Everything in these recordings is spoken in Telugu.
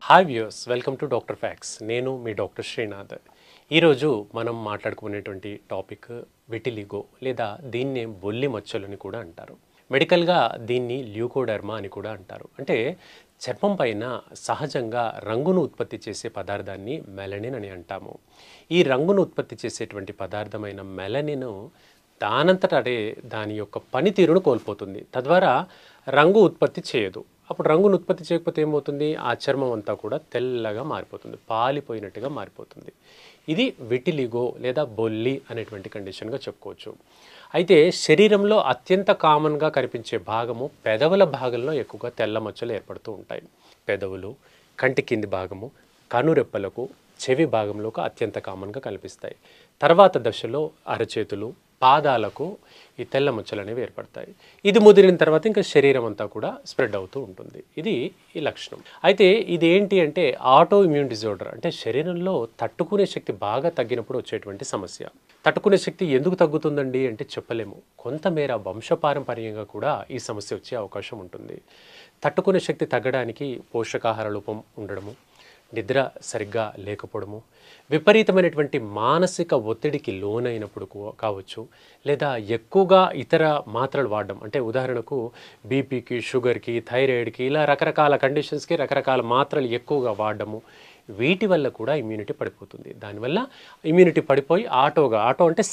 Hi viewers, welcome to doctor fax. నేను మీ డాక్టర్ శ్రీనాథ్. ఈరోజు మనం మాట్లాడుకునేటువంటి టాపిక్ విటిలిగో, లేదా దీన్నే బొల్లి మచ్చలని కూడా అంటారు. మెడికల్గా దీన్ని ల్యూకోడర్మా అని కూడా అంటారు. అంటే చర్మం పైన సహజంగా రంగును ఉత్పత్తి చేసే పదార్థాన్ని మెలనిన్ అని అంటాము. ఈ రంగును ఉత్పత్తి చేసేటువంటి పదార్థమైన మెలనిన్ దానంతట అదే దాని యొక్క పనితీరును కోల్పోతుంది. తద్వారా రంగు ఉత్పత్తి చేయదు. అప్పుడు రంగును ఉత్పత్తి చేయకపోతే ఏమవుతుంది? ఆ చర్మం అంతా కూడా తెల్లగా మారిపోతుంది, పాలిపోయినట్టుగా మారిపోతుంది. ఇది విటిలిగో లేదా బొల్లి అనేటువంటి కండిషన్గా చెప్పుకోవచ్చు. అయితే శరీరంలో అత్యంత కామన్గా కనిపించే భాగము పెదవుల భాగంలో ఎక్కువగా తెల్ల మచ్చలు ఏర్పడుతూ ఉంటాయి. పెదవులు, కంటి కింది భాగము, కనురెప్పలకు, చెవి భాగంలోకి అత్యంత కామన్గా కనిపిస్తాయి. తర్వాత దశలో అరచేతులు, పాదాలకు ఈ తెల్ల మచ్చలు అనేవి ఏర్పడతాయి. ఇది ముదిరిన తర్వాత ఇంకా శరీరం అంతా కూడా స్ప్రెడ్ అవుతూ ఉంటుంది. ఇది ఈ లక్షణం. అయితే ఇది ఏంటి అంటే ఆటో ఇమ్యూన్ డిజార్డర్, అంటే శరీరంలో తట్టుకునే శక్తి బాగా తగ్గినప్పుడు వచ్చేటువంటి సమస్య. తట్టుకునే శక్తి ఎందుకు తగ్గుతుందండి అంటే చెప్పలేము. కొంతమేర వంశపారంపర్యంగా కూడా ఈ సమస్య వచ్చే అవకాశం ఉంటుంది. తట్టుకునే శక్తి తగ్గడానికి పోషకాహార లోపం ఉండడము, నిద్ర సరిగ్గా లేకపోవడము, విపరీతమైనటువంటి మానసిక ఒత్తిడికి లోనైనప్పుడు కావచ్చు, లేదా ఎక్కువగా ఇతర మాత్రలు వాడడం, అంటే ఉదాహరణకు బీపీకి, షుగర్కి, థైరాయిడ్కి, ఇలా రకరకాల కండిషన్స్కి రకరకాల మాత్రలు ఎక్కువగా వాడడము, వీటి వల్ల కూడా ఇమ్యూనిటీ పడిపోతుంది. దానివల్ల ఇమ్యూనిటీ పడిపోయి ఆటో అంటే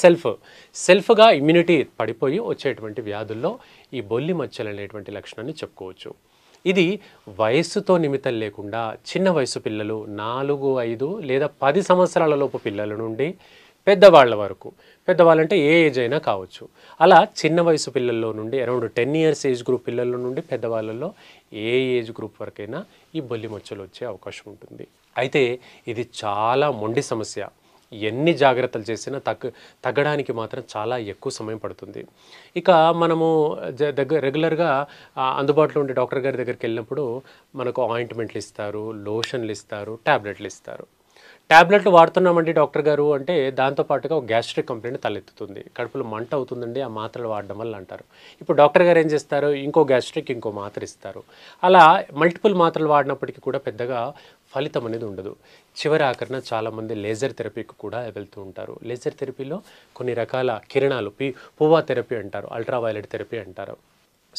సెల్ఫ్గా ఇమ్యూనిటీ పడిపోయి వచ్చేటువంటి వ్యాధుల్లో ఈ బొల్లి మచ్చలు అనేటువంటి లక్షణాన్ని చెప్పుకోవచ్చు. ఇది వయస్సుతో నిమిత్తం లేకుండా చిన్న వయసు పిల్లలు, 4, 5 లేదా 10 సంవత్సరాల లోపు పిల్లల నుండి పెద్దవాళ్ళ వరకు, పెద్దవాళ్ళంటే ఏ ఏజ్ అయినా కావచ్చు, అలా చిన్న వయసు పిల్లల్లో నుండి అరౌండ్ 10 ఇయర్స్ ఏజ్ గ్రూప్ పిల్లల నుండి పెద్దవాళ్ళల్లో ఏ ఏజ్ గ్రూప్ వరకైనా ఈ బొల్లి మచ్చలు వచ్చే అవకాశం ఉంటుంది. అయితే ఇది చాలా మొండి సమస్య. ఎన్ని జాగ్రత్తలు చేసినా తగ్గడానికి మాత్రం చాలా ఎక్కువ సమయం పడుతుంది. ఇక మనము రెగ్యులర్గా అందుబాటులో ఉండే డాక్టర్ గారి దగ్గరికి వెళ్ళినప్పుడు మనకు ఆయింట్మెంట్లు ఇస్తారు, లోషన్లు ఇస్తారు, ట్యాబ్లెట్లు ఇస్తారు. ట్యాబ్లెట్లు వాడుతున్నామండి డాక్టర్ గారు అంటే దాంతోపాటుగా ఒక గ్యాస్ట్రిక్ కంప్లైంట్ తలెత్తుతుంది, కడుపులో మంట అవుతుందండి ఆ మాత్రలు వాడడం వల్ల అంటారు. ఇప్పుడు డాక్టర్ గారు ఏం చేస్తారు? ఇంకో మాత్ర ఇస్తారు. అలా మల్టిపుల్ మాత్రలు వాడినప్పటికీ కూడా పెద్దగా ఫలితం అనేది ఉండదు. చివరి ఆఖరిన చాలామంది లేజర్ థెరపీకి కూడా వెళ్తూ ఉంటారు. లేజర్ థెరపీలో కొన్ని రకాల కిరణాలు, పువా థెరపీ అంటారు, అల్ట్రావైలెట్ థెరపీ అంటారు.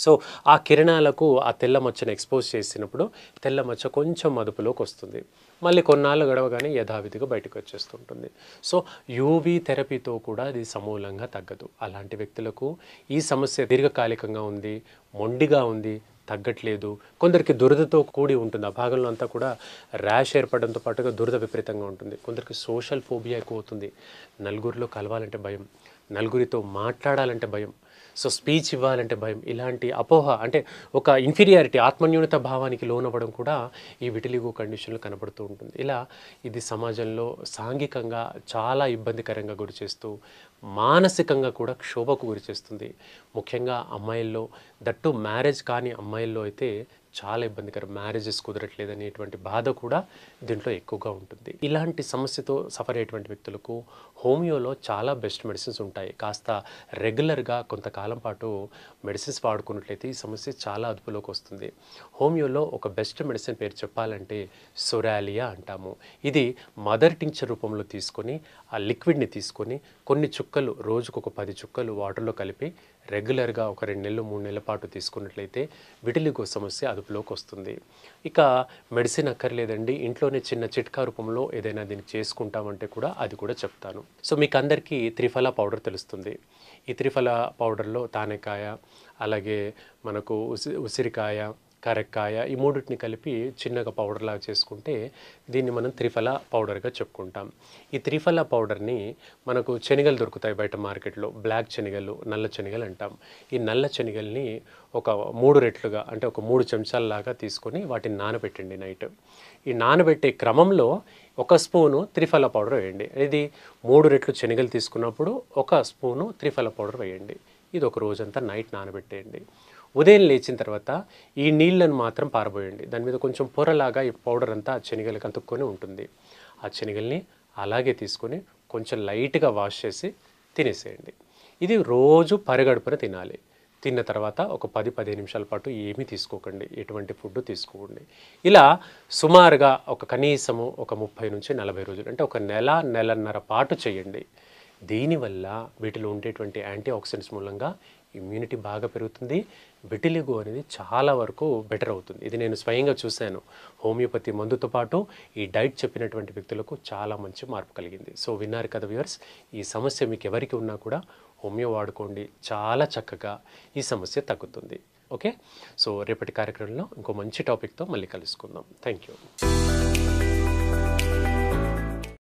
సో ఆ కిరణాలకు ఆ తెల్ల మచ్చను ఎక్స్పోజ్ చేసినప్పుడు తెల్ల మచ్చ కొంచెం అదుపులోకి వస్తుంది. మళ్ళీ కొన్నాళ్ళు గడవగానే యథావిధిగా బయటకు వచ్చేస్తుంటుంది. సో యూవీ థెరపీతో కూడా ఇది సమూలంగా తగ్గదు. అలాంటి వ్యక్తులకు ఈ సమస్య దీర్ఘకాలికంగా ఉంది, మొండిగా ఉంది, తగ్గట్లేదు. కొందరికి దురదతో కూడి ఉంటుంది, ఆ భాగంలో అంతా కూడా ర్యాష్ ఏర్పడడంతో పాటుగా దురద విపరీతంగా ఉంటుంది. కొందరికి సోషల్ ఫోబియా ఎక్కువ అవుతుంది, నలుగురిలో కలవాలంటే భయం, నలుగురితో మాట్లాడాలంటే భయం, సో స్పీచ్ ఇవ్వాలంటే భయం. ఇలాంటి అపోహ, అంటే ఒక ఇన్ఫీరియారిటీ, ఆత్మన్యూనత భావానికి లోనవ్వడం కూడా ఈ విటిలిగో కండిషన్లో కనబడుతూ ఉంటుంది. ఇలా ఇది సమాజంలో సాంఘికంగా చాలా ఇబ్బందికరంగా గురిచేస్తూ మానసికంగా కూడా క్షోభకు గురిచేస్తుంది. ముఖ్యంగా అమ్మాయిల్లో, దట్టు మ్యారేజ్ కాని అమ్మాయిల్లో అయితే చాలా ఇబ్బందికరం. మ్యారేజెస్ కుదరట్లేదు అనేటువంటి బాధ కూడా దీంట్లో ఎక్కువగా ఉంటుంది. ఇలాంటి సమస్యతో సఫర్ అయ్యేటువంటి వ్యక్తులకు హోమియోలో చాలా బెస్ట్ మెడిసిన్స్ ఉంటాయి. కాస్త రెగ్యులర్గా కొంతకాలం పాటు మెడిసిన్స్ వాడుకున్నట్లయితే ఈ సమస్య చాలా అదుపులోకి వస్తుంది. హోమియోలో ఒక బెస్ట్ మెడిసిన్ పేరు చెప్పాలంటే సొరాలియా అంటాము. ఇది మదర్ టింక్చర్ రూపంలో తీసుకొని ఆ లిక్విడ్ని తీసుకొని కొన్ని చుక్కలు, రోజుకు ఒక 10 చుక్కలు వాటర్లో కలిపి రెగ్యులర్గా ఒక 2 నెలలు 3 నెలల పాటు తీసుకున్నట్లయితే విటిలిగో సమస్య అదుపులోకి వస్తుంది. ఇక మెడిసిన్ అక్కర్లేదండి, ఇంట్లోనే చిన్న చిట్కా రూపంలో ఏదైనా దీన్ని చేసుకుంటామంటే కూడా అది కూడా చెప్తాను. సో మీకు అందరికీ త్రిఫలా పౌడర్ తెలుస్తుంది. ఈ త్రిఫలా పౌడర్లో తానేకాయ, అలాగే మనకు ఉసిరికాయ, కరక్కాయ, ఈ మూడింటిని కలిపి చిన్నగా పౌడర్లాగా చేసుకుంటే దీన్ని మనం త్రిఫలా పౌడర్గా చెప్పుకుంటాం. ఈ త్రిఫలా పౌడర్ని మనకు శనగలు దొరుకుతాయి బయట మార్కెట్లో, బ్లాక్ శనగలు, నల్ల శనగలు అంటాం. ఈ నల్ల శనగల్ని ఒక 3 రెట్లుగా, అంటే ఒక 3 చెంచాలలాగా తీసుకొని వాటిని నానబెట్టండి నైట్. ఈ నానబెట్టే క్రమంలో 1 స్పూను త్రిఫలా పౌడర్ వేయండి. ఇది 3 రెట్లు శనగలు తీసుకున్నప్పుడు 1 స్పూను త్రిఫలా పౌడర్ వేయండి. ఇది ఒక రోజంతా నైట్ నానబెట్టేయండి. ఉదయం లేచిన తర్వాత ఈ నీళ్ళను మాత్రం పారబోయండి. దాని మీద కొంచెం పొరలాగా ఈ పౌడర్ అంతా శనగలకు అతుక్కొని ఉంటుంది. ఆ శనగల్ని అలాగే తీసుకొని కొంచెం లైట్గా వాష్ చేసి తినేసేయండి. ఇది రోజు పరిగడుపున తినాలి. తిన్న తర్వాత ఒక 10-15 నిమిషాల పాటు ఏమీ తీసుకోకండి, ఎటువంటి ఫుడ్ తీసుకోకండి. ఇలా సుమారుగా ఒక కనీసము ఒక 30-40 రోజులు, అంటే ఒక నెల, నెలన్నర పాటు చేయండి. దీనివల్ల వీటిలో ఉండేటువంటి యాంటీ ఆక్సిడెంట్స్ మూలంగా ఇమ్యూనిటీ బాగా పెరుగుతుంది. విటిలిగో అనేది చాలా వరకు బెటర్ అవుతుంది. ఇది నేను స్వయంగా చూశాను. హోమియోపతి మందుతో పాటు ఈ డైట్ చెప్పినటువంటి వ్యక్తులకు చాలా మంచి మార్పు కలిగింది. సో విన్నారు కదా వ్యూవర్స్, ఈ సమస్య మీకు ఎవరికి ఉన్నా కూడా హోమియో వాడుకోండి, చాలా చక్కగా ఈ సమస్య తగ్గుతుంది. ఓకే, సో రేపటి కార్యక్రమంలో ఇంకో మంచి టాపిక్తో మళ్ళీ కలుసుకుందాం. Thank you.